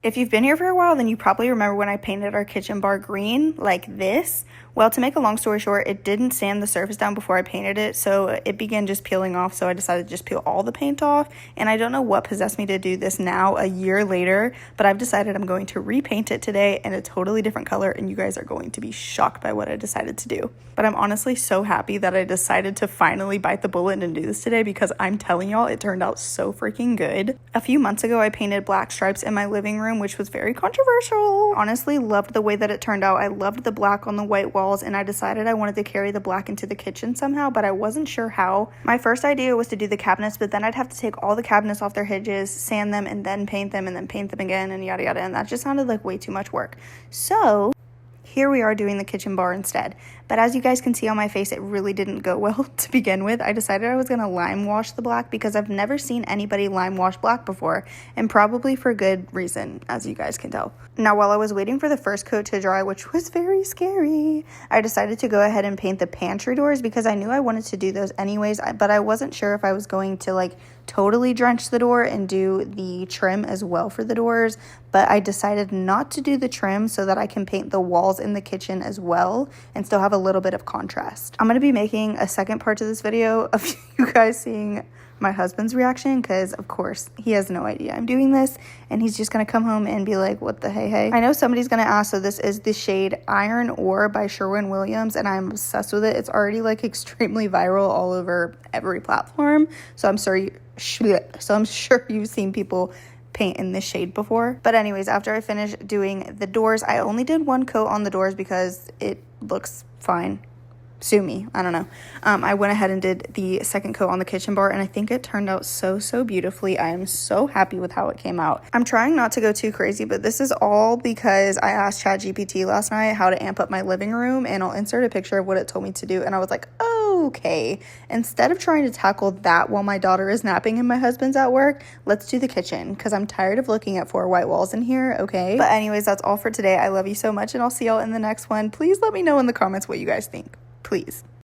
If you've been here for a while, then you probably remember when I painted our kitchen bar green like this. Well, to make a long story short, it didn't sand the surface down before I painted it, so it began just peeling off, so I decided to just peel all the paint off, and I don't know what possessed me to do this now, a year later, but I've decided I'm going to repaint it today in a totally different color, and you guys are going to be shocked by what I decided to do. But I'm honestly so happy that I decided to finally bite the bullet and do this today, because I'm telling y'all, it turned out so freaking good. A few months ago, I painted black stripes in my living room, which was very controversial. Honestly, loved the way that it turned out. I loved the black on the white walls, and I decided I wanted to carry the black into the kitchen somehow, but I wasn't sure how. My first idea was to do the cabinets, but then I'd have to take all the cabinets off their hinges, sand them, and then paint them, and then paint them again, and yada yada, and that just sounded like way too much work. So here we are doing the kitchen bar instead. But as you guys can see on my face, it really didn't go well to begin with. I decided I was going to lime wash the black because I've never seen anybody lime wash black before, and probably for good reason, as you guys can tell. Now, while I was waiting for the first coat to dry, which was very scary, I decided to go ahead and paint the pantry doors because I knew I wanted to do those anyways, but I wasn't sure if I was going to like totally drench the door and do the trim as well for the doors, but I decided not to do the trim so that I can paint the walls in the kitchen as well and still have a little bit of contrast. I'm going to be making a second part to this video of you guys seeing my husband's reaction because, of course, he has no idea I'm doing this, and he's just going to come home and be like, what the hey? I know somebody's going to ask, so this is the shade Iron Ore by Sherwin-Williams, and I'm obsessed with it. It's already, like, extremely viral all over every platform, so I'm sure you've seen people paint in this shade before. But anyways, after I finished doing the doors, I only did one coat on the doors because it looks fine. Sue me, I don't know. I went ahead and did the second coat on the kitchen bar, and I think it turned out so beautifully. I am so happy with how it came out. I'm trying not to go too crazy, but this is all because I asked ChatGPT last night how to amp up my living room, and I'll insert a picture of what it told me to do, and I was like, okay, instead of trying to tackle that while my daughter is napping and my husband's at work, let's do the kitchen, because I'm tired of looking at 4 white walls in here, okay? But anyways, that's all for today. I love you so much, and I'll see y'all in the next one. Please let me know in the comments what you guys think. Please.